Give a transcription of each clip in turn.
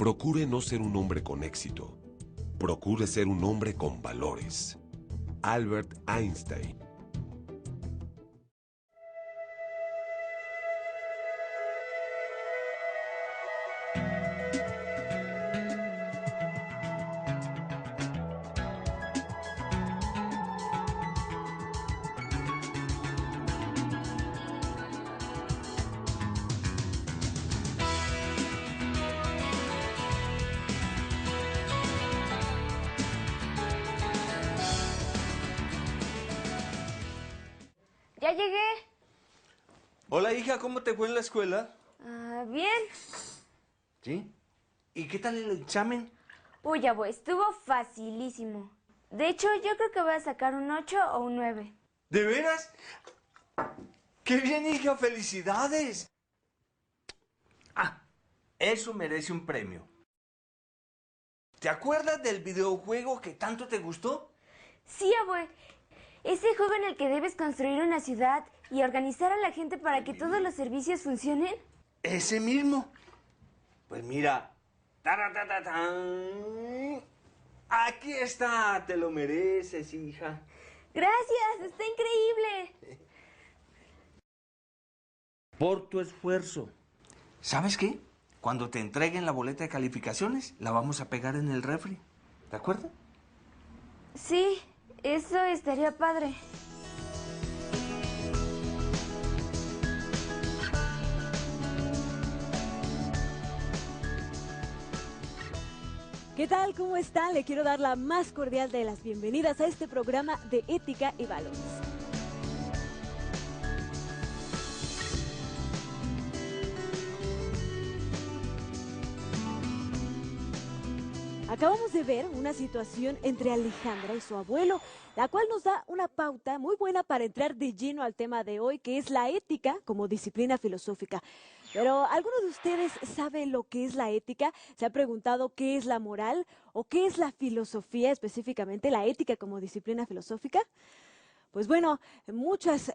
Procure no ser un hombre con éxito. Procure ser un hombre con valores. Albert Einstein. Ya llegué. Hola, hija, ¿cómo te fue en la escuela? Bien. ¿Sí? ¿Y qué tal el examen? Uy, abuelo, estuvo facilísimo. De hecho, yo creo que voy a sacar un 8 o un 9. ¿De veras? ¡Qué bien, hija! ¡Felicidades! Eso merece un premio. ¿Te acuerdas del videojuego que tanto te gustó? Sí, abuelo. Ese juego en el que debes construir una ciudad y organizar a la gente para que todos los servicios funcionen. Ese mismo. Pues mira. ¡Taratatán! Aquí está, te lo mereces, hija. Gracias, está increíble. Por tu esfuerzo. ¿Sabes qué? Cuando te entreguen la boleta de calificaciones, la vamos a pegar en el refri. ¿De acuerdo? Sí, eso estaría padre. ¿Qué tal? ¿Cómo están? Le quiero dar la más cordial de las bienvenidas a este programa de Ética y Valores. Acabamos de ver una situación entre Alejandra y su abuelo, la cual nos da una pauta muy buena para entrar de lleno al tema de hoy, que es la ética como disciplina filosófica. Pero, ¿alguno de ustedes sabe lo que es la ética? ¿Se ha preguntado qué es la moral o qué es la filosofía, específicamente la ética como disciplina filosófica? Pues bueno, muchas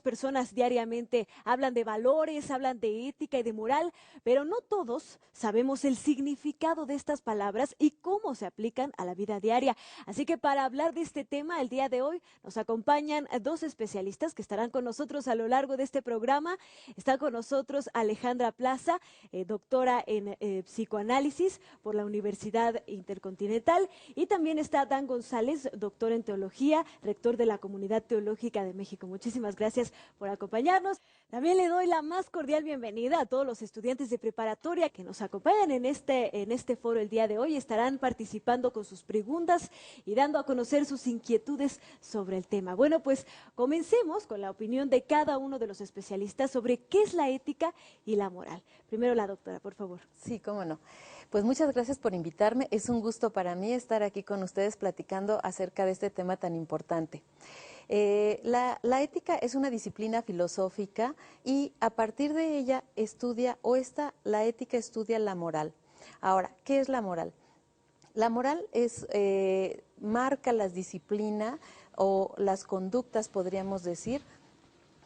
personas diariamente hablan de valores, hablan de ética y de moral, pero no todos sabemos el significado de estas palabras y cómo se aplican a la vida diaria. Así que para hablar de este tema, el día de hoy nos acompañan dos especialistas que estarán con nosotros a lo largo de este programa. Está con nosotros Alejandra Plaza, doctora en psicoanálisis por la Universidad Intercontinental, y también está Dan González, doctor en teología, rector de la Comunidad Teológica de México. Muchísimas gracias por acompañarnos. También le doy la más cordial bienvenida a todos los estudiantes de preparatoria que nos acompañan en este foro el día de hoy. Estarán participando con sus preguntas y dando a conocer sus inquietudes sobre el tema. Bueno, pues comencemos con la opinión de cada uno de los especialistas sobre qué es la ética y la moral. Primero la doctora, por favor. Sí, cómo no. Pues muchas gracias por invitarme. Es un gusto para mí estar aquí con ustedes platicando acerca de este tema tan importante. La ética es una disciplina filosófica y a partir de ella la ética estudia la moral. Ahora, ¿qué es la moral? La moral marca las disciplinas o las conductas, podríamos decir,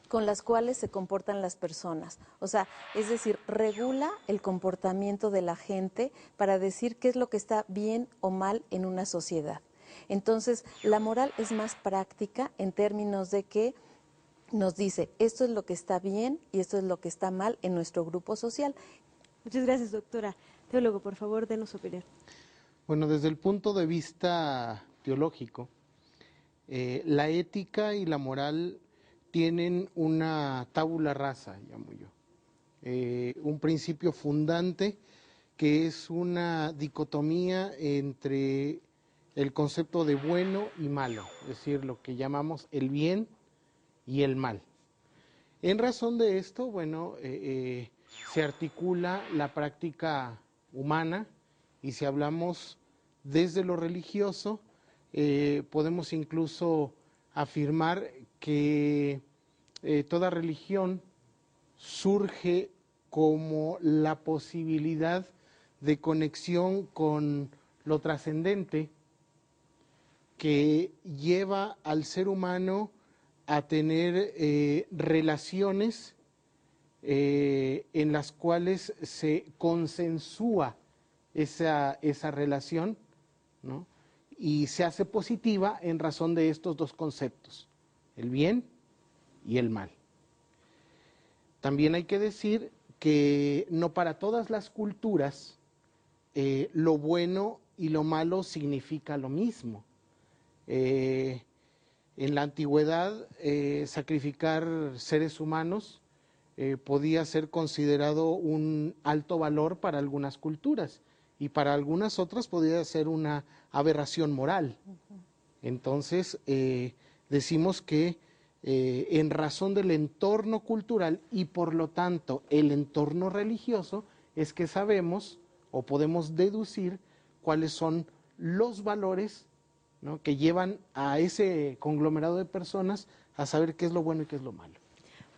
con las cuales se comportan las personas. O sea, es decir, regula el comportamiento de la gente para decir qué es lo que está bien o mal en una sociedad. Entonces, la moral es más práctica en términos de que nos dice esto es lo que está bien y esto es lo que está mal en nuestro grupo social. Muchas gracias, doctora. Teólogo, por favor, denos su opinión. Bueno, desde el punto de vista teológico, la ética y la moral tienen una tabula rasa, llamo yo, un principio fundante que es una dicotomía entre el concepto de bueno y malo, es decir, lo que llamamos el bien y el mal. En razón de esto, bueno, se articula la práctica humana y si hablamos desde lo religioso, podemos incluso afirmar que toda religión surge como la posibilidad de conexión con lo trascendente que lleva al ser humano a tener relaciones en las cuales se consensúa esa relación, ¿no? Y se hace positiva en razón de estos dos conceptos, el bien y el mal. También hay que decir que no para todas las culturas lo bueno y lo malo significa lo mismo. En la antigüedad, sacrificar seres humanos podía ser considerado un alto valor para algunas culturas y para algunas otras podía ser una aberración moral. Entonces, decimos que en razón del entorno cultural y por lo tanto el entorno religioso es que sabemos o podemos deducir cuáles son los valores, ¿no?, que llevan a ese conglomerado de personas a saber qué es lo bueno y qué es lo malo.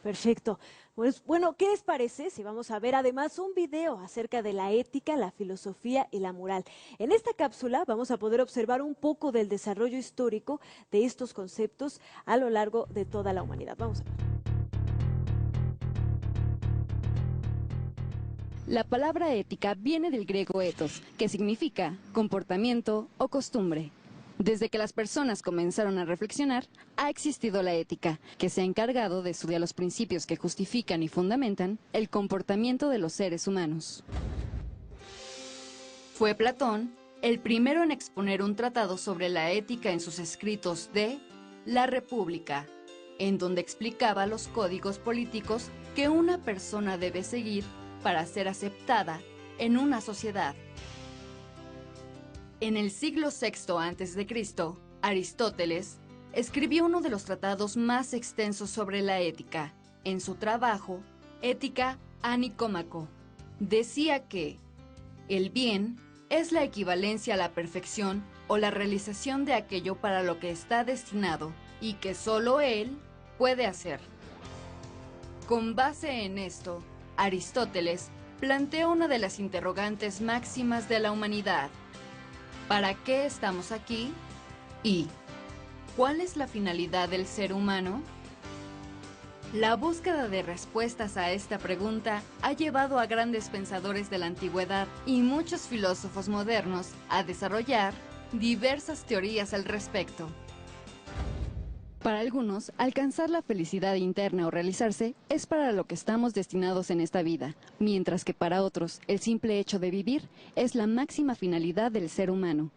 Perfecto. Pues bueno, ¿qué les parece si vamos a ver además un video acerca de la ética, la filosofía y la moral? En esta cápsula vamos a poder observar un poco del desarrollo histórico de estos conceptos a lo largo de toda la humanidad. Vamos a ver. La palabra ética viene del griego ethos, que significa comportamiento o costumbre. Desde que las personas comenzaron a reflexionar, ha existido la ética, que se ha encargado de estudiar los principios que justifican y fundamentan el comportamiento de los seres humanos. Fue Platón el primero en exponer un tratado sobre la ética en sus escritos de La República, en donde explicaba los códigos políticos que una persona debe seguir para ser aceptada en una sociedad. En el siglo VI a.C., Aristóteles escribió uno de los tratados más extensos sobre la ética. En su trabajo, Ética a Nicómaco, decía que el bien es la equivalencia a la perfección o la realización de aquello para lo que está destinado y que solo él puede hacer. Con base en esto, Aristóteles planteó una de las interrogantes máximas de la humanidad. ¿Para qué estamos aquí? ¿Y cuál es la finalidad del ser humano? La búsqueda de respuestas a esta pregunta ha llevado a grandes pensadores de la antigüedad y muchos filósofos modernos a desarrollar diversas teorías al respecto. Para algunos, alcanzar la felicidad interna o realizarse es para lo que estamos destinados en esta vida, mientras que para otros, el simple hecho de vivir es la máxima finalidad del ser humano.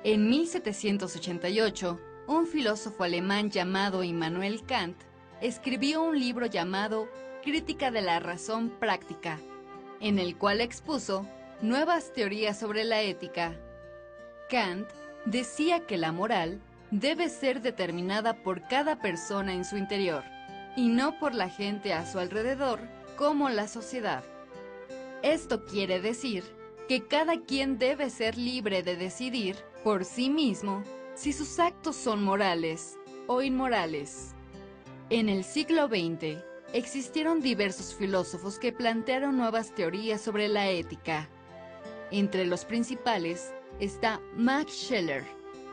En 1788, un filósofo alemán llamado Immanuel Kant escribió un libro llamado Crítica de la razón práctica, en el cual expuso nuevas teorías sobre la ética. Kant decía que la moral debe ser determinada por cada persona en su interior, y no por la gente a su alrededor, como la sociedad. Esto quiere decir que cada quien debe ser libre de decidir por sí mismo si sus actos son morales o inmorales. En el siglo XX existieron diversos filósofos que plantearon nuevas teorías sobre la ética. Entre los principales está Max Scheler,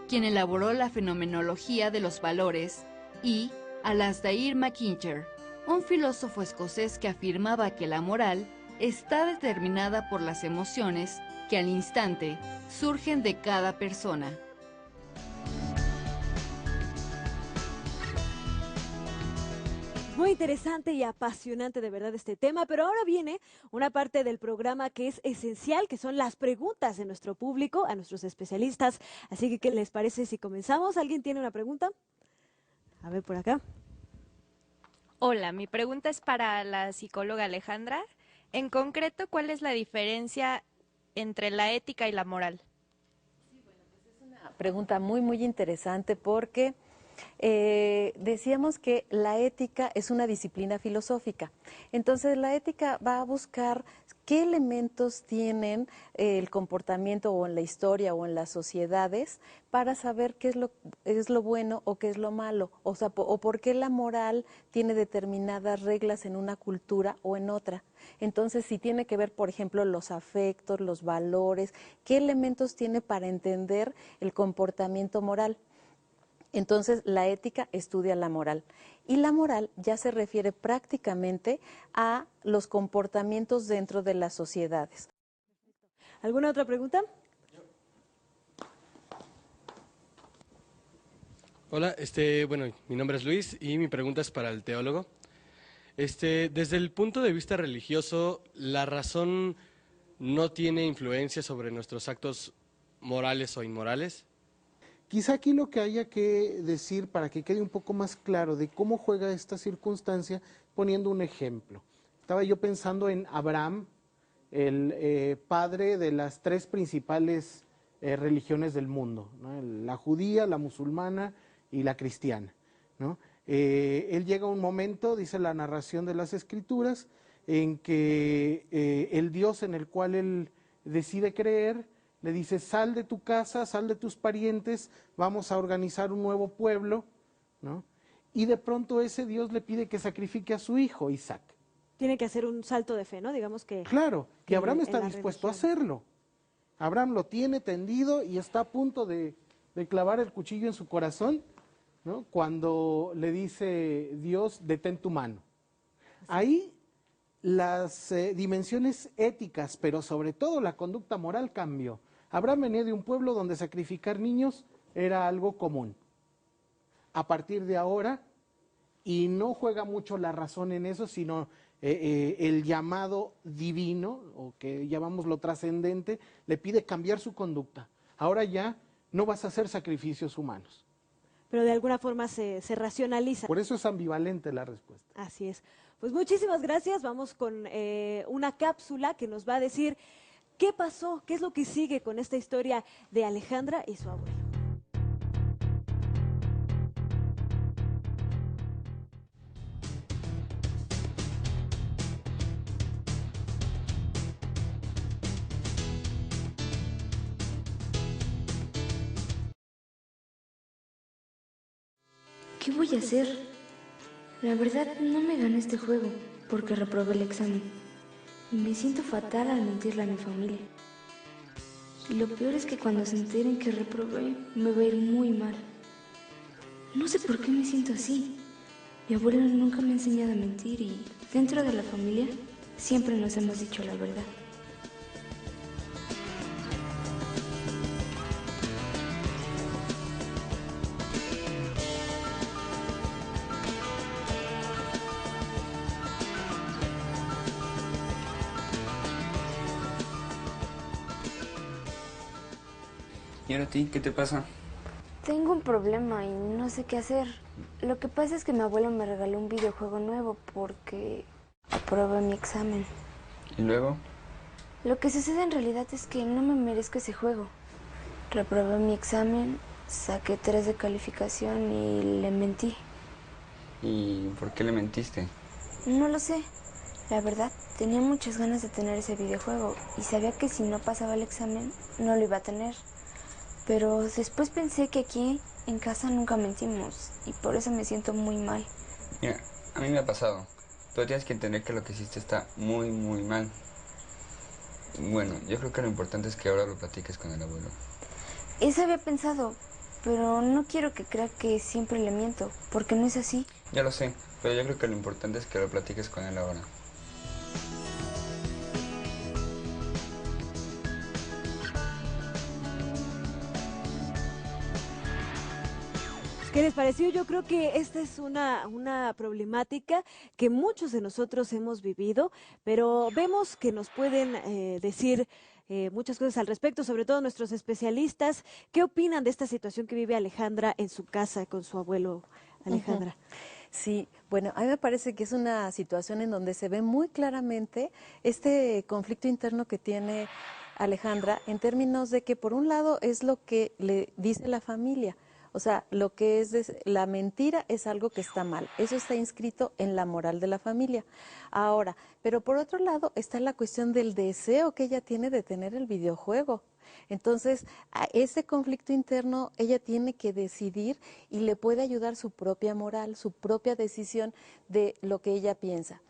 quien elaboró la fenomenología de los valores, y Alasdair MacIntyre, un filósofo escocés que afirmaba que la moral está determinada por las emociones que al instante surgen de cada persona. Muy interesante y apasionante de verdad este tema, pero ahora viene una parte del programa que es esencial, que son las preguntas de nuestro público, a nuestros especialistas. Así que, ¿qué les parece si comenzamos? ¿Alguien tiene una pregunta? A ver, por acá. Hola, mi pregunta es para la psicóloga Alejandra. En concreto, ¿cuál es la diferencia entre la ética y la moral? Sí, bueno, pues es una pregunta muy interesante porque decíamos que la ética es una disciplina filosófica. Entonces, la ética va a buscar qué elementos tienen el comportamiento o en la historia o en las sociedades para saber qué es lo bueno o qué es lo malo, o sea, o por qué la moral tiene determinadas reglas en una cultura o en otra. Entonces, si tiene que ver, por ejemplo, los afectos, los valores, qué elementos tiene para entender el comportamiento moral. Entonces, la ética estudia la moral y la moral ya se refiere prácticamente a los comportamientos dentro de las sociedades. ¿Alguna otra pregunta? Hola, bueno, mi nombre es Luis y mi pregunta es para el teólogo. Desde el punto de vista religioso, ¿la razón no tiene influencia sobre nuestros actos morales o inmorales? Quizá aquí lo que haya que decir para que quede un poco más claro de cómo juega esta circunstancia, poniendo un ejemplo. Estaba yo pensando en Abraham, el padre de las tres principales religiones del mundo, ¿no? La judía, la musulmana y la cristiana, ¿no? Él llega a un momento, dice la narración de las Escrituras, en que el Dios en el cual él decide creer le dice: sal de tu casa, sal de tus parientes, vamos a organizar un nuevo pueblo, ¿no? Y de pronto ese Dios le pide que sacrifique a su hijo, Isaac. Tiene que hacer un salto de fe, ¿no? Digamos que... Claro, y Abraham está en la dispuesto a religión. hacerlo. Abraham lo tiene tendido y está a punto de clavar el cuchillo en su corazón, ¿no? Cuando le dice Dios: detén tu mano. Ahí las dimensiones éticas, pero sobre todo la conducta moral cambió. Abraham venía de un pueblo donde sacrificar niños era algo común. A partir de ahora, y no juega mucho la razón en eso, sino el llamado divino, o que llamamos lo trascendente, le pide cambiar su conducta. Ahora ya no vas a hacer sacrificios humanos. Pero de alguna forma se racionaliza. Por eso es ambivalente la respuesta. Así es. Pues muchísimas gracias. Vamos con una cápsula que nos va a decir qué pasó, qué es lo que sigue con esta historia de Alejandra y su abuelo. ¿Qué voy a hacer? La verdad, no me gané este juego porque reprobé el examen. Y me siento fatal al mentirle a mi familia. Y lo peor es que cuando se enteren que reprobé, me va a ir muy mal. No sé por qué me siento así. Mi abuelo nunca me ha enseñado a mentir y dentro de la familia siempre nos hemos dicho la verdad. ¿Y ahora a ti qué te pasa? Tengo un problema y no sé qué hacer. Lo que pasa es que mi abuelo me regaló un videojuego nuevo porque aprobé mi examen. ¿Y luego? Lo que sucede en realidad es que no me merezco ese juego. Reprobé mi examen, saqué 3 de calificación y le mentí. ¿Y por qué le mentiste? No lo sé. La verdad, tenía muchas ganas de tener ese videojuego y sabía que si no pasaba el examen, no lo iba a tener. Pero después pensé que aquí en casa nunca mentimos y por eso me siento muy mal. Mira, a mí me ha pasado, pero tienes que entender que lo que hiciste está muy, muy mal. Bueno, yo creo que lo importante es que ahora lo platiques con el abuelo. Eso había pensado, pero no quiero que crea que siempre le miento, porque no es así. Ya lo sé, pero yo creo que lo importante es que lo platiques con él ahora. ¿Qué les pareció? Yo creo que esta es una problemática que muchos de nosotros hemos vivido, pero vemos que nos pueden decir muchas cosas al respecto, sobre todo nuestros especialistas. ¿Qué opinan de esta situación que vive Alejandra en su casa con su abuelo, Alejandra? Sí, bueno, a mí me parece que es una situación en donde se ve muy claramente este conflicto interno que tiene Alejandra en términos de que por un lado es lo que le dice la familia. O sea, lo que es la mentira es algo que está mal. Eso está inscrito en la moral de la familia. Ahora, pero por otro lado está la cuestión del deseo que ella tiene de tener el videojuego. Entonces, a ese conflicto interno ella tiene que decidir y le puede ayudar su propia moral, su propia decisión de lo que ella piensa.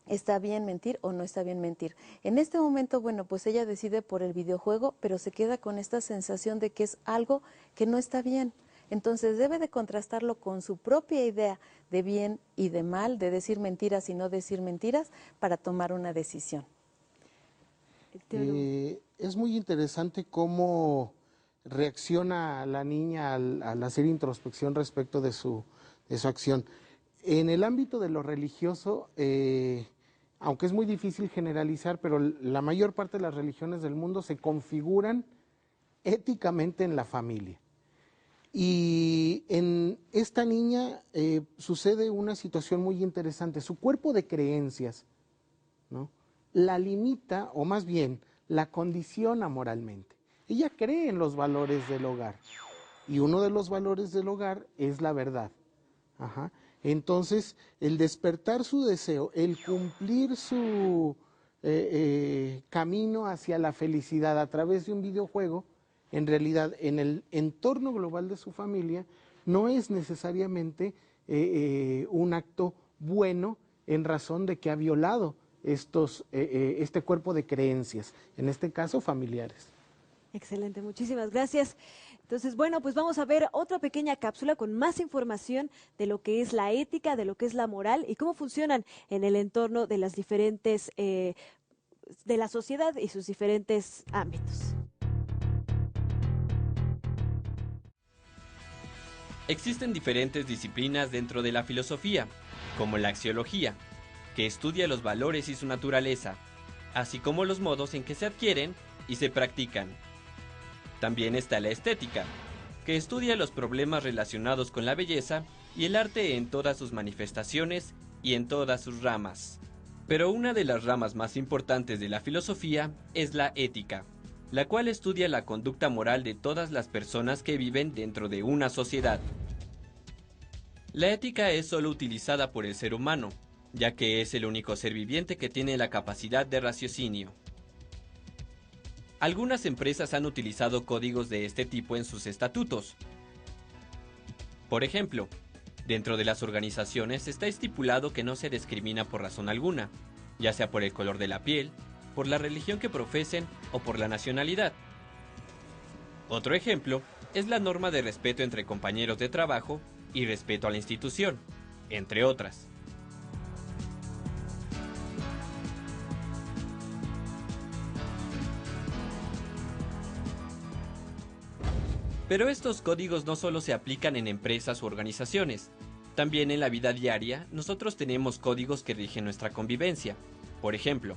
¿Está bien mentir o no está bien mentir? En este momento, bueno, pues ella decide por el videojuego, pero se queda con esta sensación de que es algo que no está bien. Entonces debe de contrastarlo con su propia idea de bien y de mal, de decir mentiras y no decir mentiras, para tomar una decisión. Es muy interesante cómo reacciona la niña al hacer introspección respecto de su acción. En el ámbito de lo religioso, aunque es muy difícil generalizar, pero la mayor parte de las religiones del mundo se configuran éticamente en la familia. Y en esta niña sucede una situación muy interesante. Su cuerpo de creencias, ¿no?, la limita, o más bien, la condiciona moralmente. Ella cree en los valores del hogar, y uno de los valores del hogar es la verdad. Ajá. Entonces, el despertar su deseo, el cumplir su camino hacia la felicidad a través de un videojuego, en realidad, en el entorno global de su familia, no es necesariamente un acto bueno en razón de que ha violado este cuerpo de creencias, en este caso familiares. Excelente, muchísimas gracias. Entonces, bueno, pues vamos a ver otra pequeña cápsula con más información de lo que es la ética, de lo que es la moral y cómo funcionan en el entorno de las diferentes, de la sociedad y sus diferentes ámbitos. Existen diferentes disciplinas dentro de la filosofía, como la axiología, que estudia los valores y su naturaleza, así como los modos en que se adquieren y se practican. También está la estética, que estudia los problemas relacionados con la belleza y el arte en todas sus manifestaciones y en todas sus ramas. Pero una de las ramas más importantes de la filosofía es la ética, la cual estudia la conducta moral de todas las personas que viven dentro de una sociedad. La ética es solo utilizada por el ser humano, ya que es el único ser viviente que tiene la capacidad de raciocinio. Algunas empresas han utilizado códigos de este tipo en sus estatutos. Por ejemplo, dentro de las organizaciones está estipulado que no se discrimina por razón alguna, ya sea por el color de la piel, por la religión que profesen o por la nacionalidad. Otro ejemplo es la norma de respeto entre compañeros de trabajo y respeto a la institución, entre otras. Pero estos códigos no solo se aplican en empresas u organizaciones, también en la vida diaria nosotros tenemos códigos que rigen nuestra convivencia. Por ejemplo,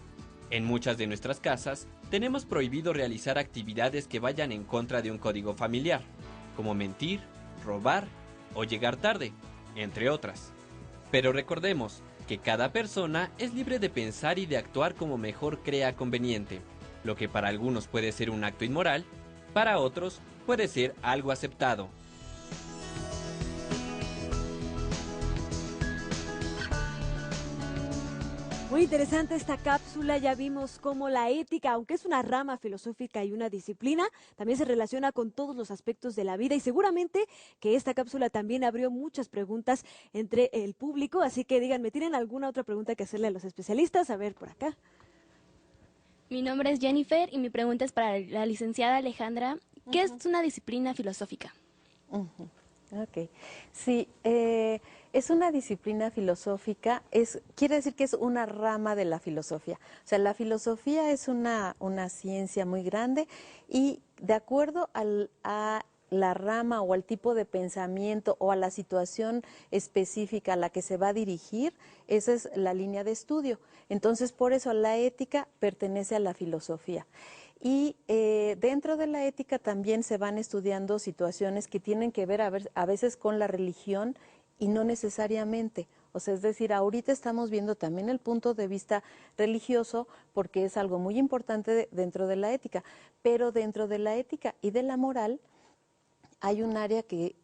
en muchas de nuestras casas tenemos prohibido realizar actividades que vayan en contra de un código familiar, como mentir, robar o llegar tarde, entre otras. Pero recordemos que cada persona es libre de pensar y de actuar como mejor crea conveniente. Lo que para algunos puede ser un acto inmoral, para otros puede ser algo aceptado. Muy interesante esta cápsula, ya vimos cómo la ética, aunque es una rama filosófica y una disciplina, también se relaciona con todos los aspectos de la vida y seguramente que esta cápsula también abrió muchas preguntas entre el público, así que díganme, ¿tienen alguna otra pregunta que hacerle a los especialistas? A ver, por acá. Mi nombre es Jennifer y mi pregunta es para la licenciada Alejandra. ¿Qué es una disciplina filosófica? Ok, sí, es una disciplina filosófica, quiere decir que es una rama de la filosofía. O sea, la filosofía es una ciencia muy grande y de acuerdo a la rama o al tipo de pensamiento o a la situación específica a la que se va a dirigir, esa es la línea de estudio. Entonces, por eso la ética pertenece a la filosofía. Y dentro de la ética también se van estudiando situaciones que tienen que ver a veces con la religión y no necesariamente. O sea, es decir, ahorita estamos viendo también el punto de vista religioso porque es algo muy importante dentro de la ética, pero dentro de la ética y de la moral hay un área que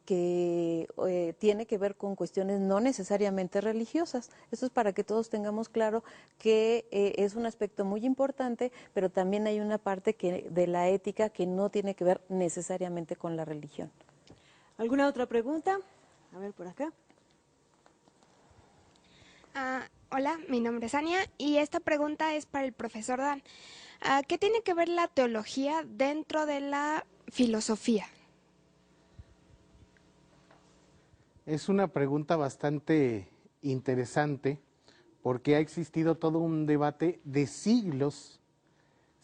tiene que ver con cuestiones no necesariamente religiosas. Eso es para que todos tengamos claro que es un aspecto muy importante, pero también hay una parte de la ética que no tiene que ver necesariamente con la religión. ¿Alguna otra pregunta? A ver, por acá. Hola, mi nombre es Ania y esta pregunta es para el profesor Dan. ¿Qué tiene que ver la teología dentro de la filosofía? Es una pregunta bastante interesante porque ha existido todo un debate de siglos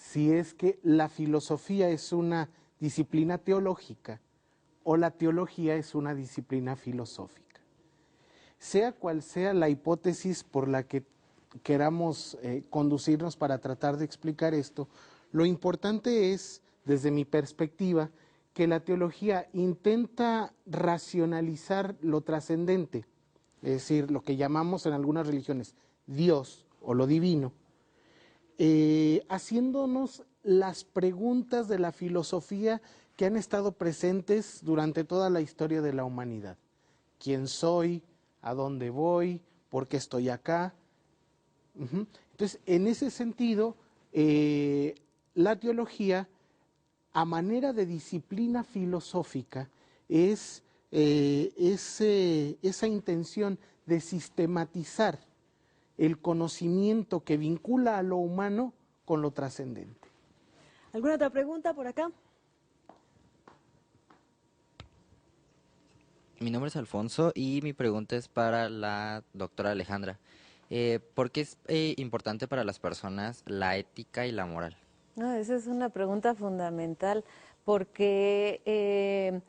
si es que la filosofía es una disciplina teológica o la teología es una disciplina filosófica. Sea cual sea la hipótesis por la que queramos conducirnos para tratar de explicar esto, lo importante es, desde mi perspectiva, que la teología intenta racionalizar lo trascendente, es decir, lo que llamamos en algunas religiones Dios o lo divino, haciéndonos las preguntas de la filosofía que han estado presentes durante toda la historia de la humanidad. ¿Quién soy? ¿A dónde voy? ¿Por qué estoy acá? Entonces, en ese sentido, la teología, a manera de disciplina filosófica, es esa intención de sistematizar el conocimiento que vincula a lo humano con lo trascendente. ¿Alguna otra pregunta por acá? Mi nombre es Alfonso y mi pregunta es para la doctora Alejandra. ¿Por qué es importante para las personas la ética y la moral? No, esa es una pregunta fundamental porque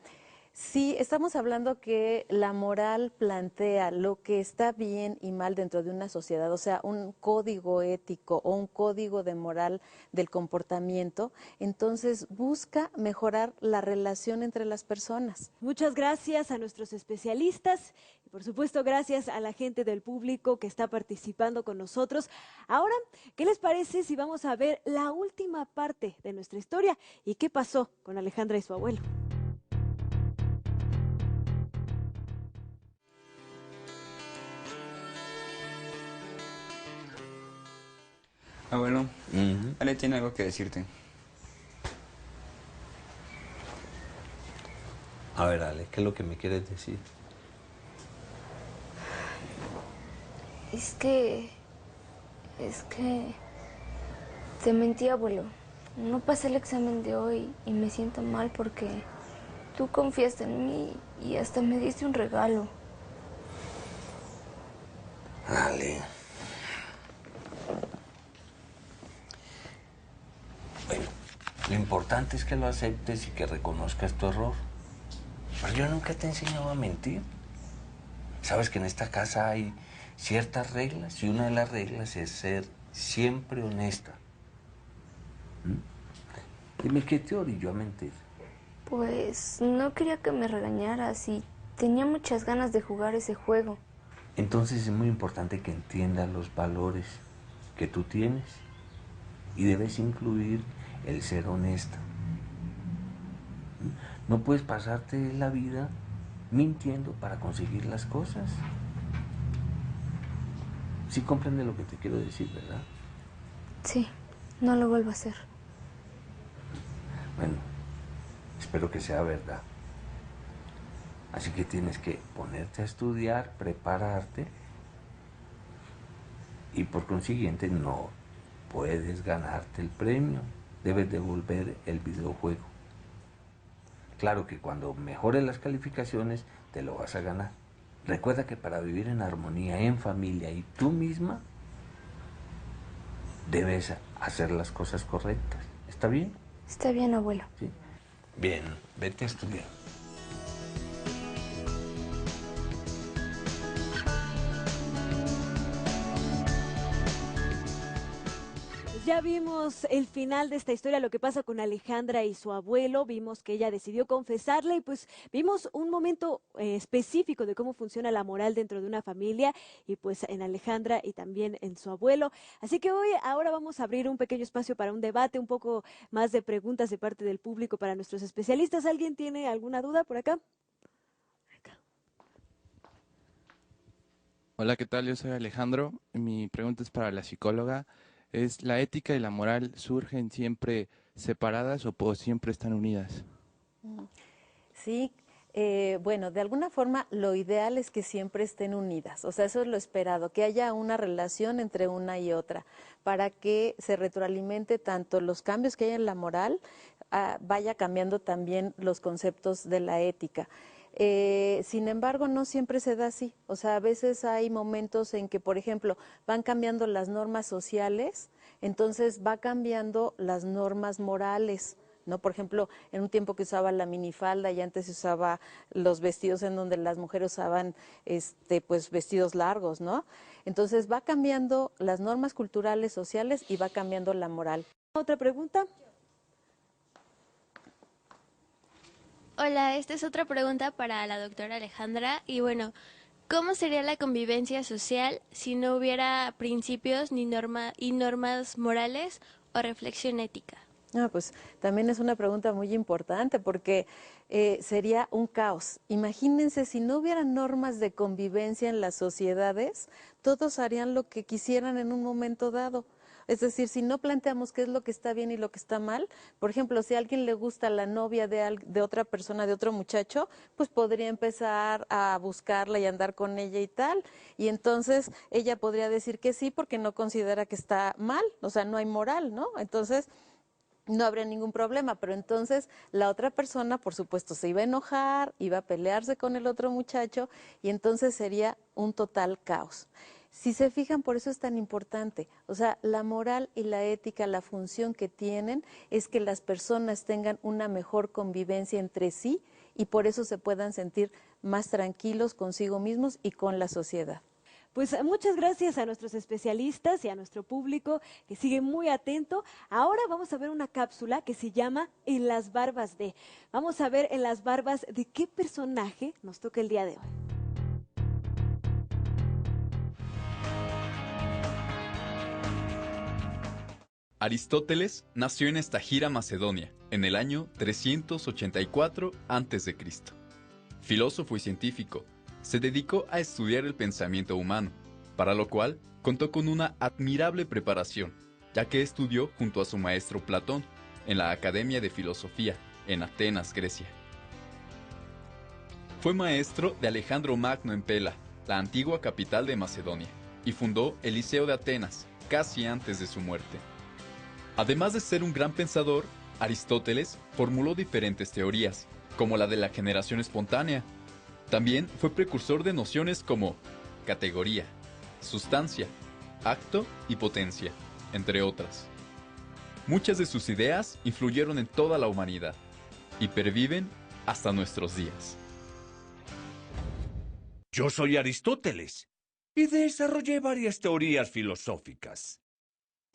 sí, estamos hablando que la moral plantea lo que está bien y mal dentro de una sociedad, o sea, un código ético o un código de moral del comportamiento, entonces busca mejorar la relación entre las personas. Muchas gracias a nuestros especialistas y por supuesto gracias a la gente del público que está participando con nosotros. Ahora, ¿qué les parece si vamos a ver la última parte de nuestra historia y qué pasó con Alejandra y su abuelo? Abuelo, Ale tiene algo que decirte. A ver, Ale, ¿qué es lo que me quieres decir? Es que te mentí, abuelo. No pasé el examen de hoy y me siento mal porque tú confiaste en mí y hasta me diste un regalo. Ale. Bueno, lo importante es que lo aceptes y que reconozcas tu error. Pero yo nunca te he enseñado a mentir. Sabes que en esta casa hay ciertas reglas y una de las reglas es ser siempre honesta. Dime, ¿qué te orilló a mentir? Pues no quería que me regañaras y tenía muchas ganas de jugar ese juego. Entonces es muy importante que entiendas los valores que tú tienes y debes incluir el ser honesta. No puedes pasarte la vida mintiendo para conseguir las cosas. Sí comprende lo que te quiero decir, ¿verdad? Sí, no lo vuelvo a hacer. Bueno, espero que sea verdad. Así que tienes que ponerte a estudiar, prepararte y por consiguiente no puedes ganarte el premio. Debes devolver el videojuego. Claro que cuando mejores las calificaciones te lo vas a ganar. Recuerda que para vivir en armonía, en familia y tú misma, debes hacer las cosas correctas. ¿Está bien? Está bien, abuelo. Sí. Bien, vete a estudiar. Ya vimos el final de esta historia, lo que pasa con Alejandra y su abuelo, vimos que ella decidió confesarle y pues vimos un momento específico de cómo funciona la moral dentro de una familia y pues en Alejandra y también en su abuelo. Así que ahora vamos a abrir un pequeño espacio para un debate, un poco más de preguntas de parte del público para nuestros especialistas. ¿Alguien tiene alguna duda por acá? Hola, ¿qué tal? Yo soy Alejandro. Mi pregunta es para la psicóloga. ¿La ética y la moral surgen siempre separadas o siempre están unidas? Sí, bueno, de alguna forma lo ideal es que siempre estén unidas, o sea, eso es lo esperado, que haya una relación entre una y otra, para que se retroalimente tanto los cambios que hay en la moral, vaya cambiando también los conceptos de la ética. Sin embargo, no siempre se da así. O sea, a veces hay momentos en que, por ejemplo, van cambiando las normas sociales, entonces va cambiando las normas morales, ¿no? Por ejemplo, en un tiempo que usaba la minifalda y antes se usaba los vestidos en donde las mujeres usaban pues vestidos largos, ¿no? Entonces va cambiando las normas culturales, sociales y va cambiando la moral. ¿Otra pregunta? Hola, esta es otra pregunta para la doctora Alejandra. Y bueno, ¿cómo sería la convivencia social si no hubiera principios ni normas morales o reflexión ética? Pues también es una pregunta muy importante porque sería un caos. Imagínense si no hubiera normas de convivencia en las sociedades, todos harían lo que quisieran en un momento dado. Es decir, si no planteamos qué es lo que está bien y lo que está mal, por ejemplo, si a alguien le gusta la novia de otra persona, de otro muchacho, pues podría empezar a buscarla y andar con ella y tal. Y entonces ella podría decir que sí porque no considera que está mal, o sea, no hay moral, ¿no? Entonces no habría ningún problema, pero entonces la otra persona, por supuesto, se iba a enojar, iba a pelearse con el otro muchacho y entonces sería un total caos. Si se fijan, por eso es tan importante. O sea, la moral y la ética, la función que tienen es que las personas tengan una mejor convivencia entre sí y por eso se puedan sentir más tranquilos consigo mismos y con la sociedad. Pues muchas gracias a nuestros especialistas y a nuestro público que sigue muy atento. Ahora vamos a ver una cápsula que se llama En las barbas de. Vamos a ver en las barbas de qué personaje nos toca el día de hoy. Aristóteles nació en Estagira, Macedonia, en el año 384 a.C. Filósofo y científico, se dedicó a estudiar el pensamiento humano, para lo cual contó con una admirable preparación, ya que estudió junto a su maestro Platón en la Academia de Filosofía, en Atenas, Grecia. Fue maestro de Alejandro Magno en Pela, la antigua capital de Macedonia, y fundó el Liceo de Atenas, casi antes de su muerte. Además de ser un gran pensador, Aristóteles formuló diferentes teorías, como la de la generación espontánea. También fue precursor de nociones como categoría, sustancia, acto y potencia, entre otras. Muchas de sus ideas influyeron en toda la humanidad y perviven hasta nuestros días. Yo soy Aristóteles y desarrollé varias teorías filosóficas.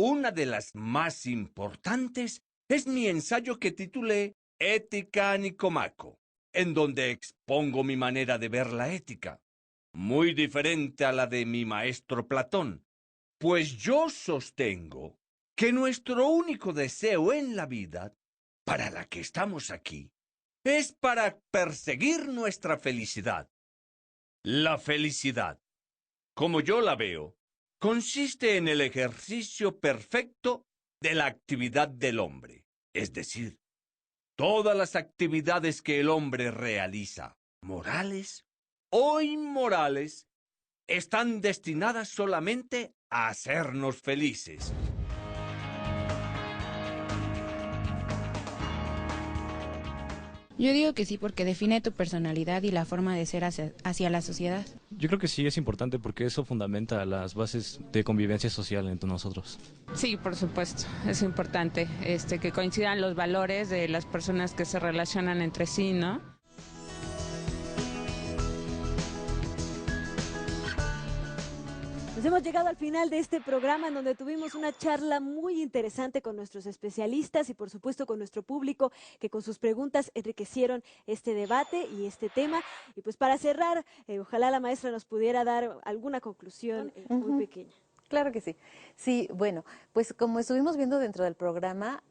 Una de las más importantes es mi ensayo que titulé Ética a Nicomaco, en donde expongo mi manera de ver la ética, muy diferente a la de mi maestro Platón, pues yo sostengo que nuestro único deseo en la vida, para la que estamos aquí, es para perseguir nuestra felicidad. La felicidad, como yo la veo, consiste en el ejercicio perfecto de la actividad del hombre, es decir, todas las actividades que el hombre realiza, morales o inmorales, están destinadas solamente a hacernos felices. Yo digo que sí porque define tu personalidad y la forma de ser hacia la sociedad. Yo creo que sí es importante porque eso fundamenta las bases de convivencia social entre nosotros. Sí, por supuesto, es importante que coincidan los valores de las personas que se relacionan entre sí, ¿no? Nos hemos llegado al final de este programa en donde tuvimos una charla muy interesante con nuestros especialistas y por supuesto con nuestro público que con sus preguntas enriquecieron este debate y este tema. Y pues para cerrar, ojalá la maestra nos pudiera dar alguna conclusión muy pequeña. Claro que sí. Sí, bueno, pues como estuvimos viendo dentro del programa,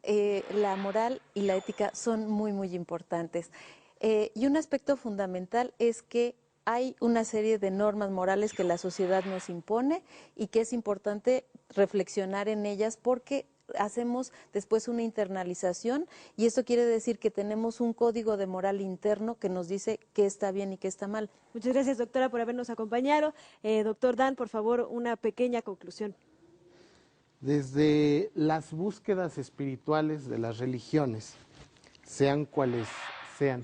la moral y la ética son muy, muy importantes. Y un aspecto fundamental es que hay una serie de normas morales que la sociedad nos impone y que es importante reflexionar en ellas porque hacemos después una internalización y esto quiere decir que tenemos un código de moral interno que nos dice qué está bien y qué está mal. Muchas gracias, doctora, por habernos acompañado. Doctor Dan, por favor, una pequeña conclusión. Desde las búsquedas espirituales de las religiones, sean cuales sean,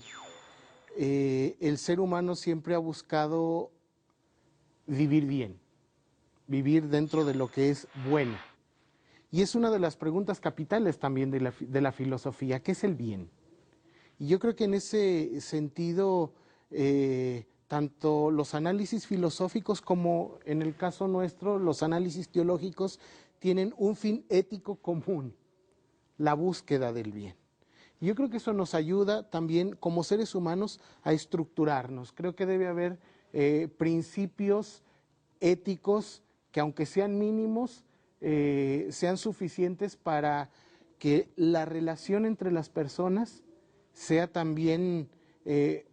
el ser humano siempre ha buscado vivir bien, vivir dentro de lo que es bueno. Y es una de las preguntas capitales también de la filosofía, ¿qué es el bien? Y yo creo que en ese sentido, tanto los análisis filosóficos como en el caso nuestro, los análisis teológicos, tienen un fin ético común, la búsqueda del bien. Y yo creo que eso nos ayuda también como seres humanos a estructurarnos. Creo que debe haber principios éticos que, aunque sean mínimos, sean suficientes para que la relación entre las personas sea también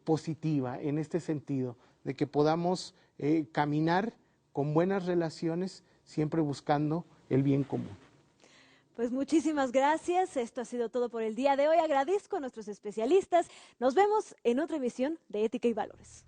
positiva en este sentido, de que podamos caminar con buenas relaciones, siempre buscando el bien común. Pues muchísimas gracias, esto ha sido todo por el día de hoy. Agradezco a nuestros especialistas. Nos vemos en otra emisión de Ética y Valores.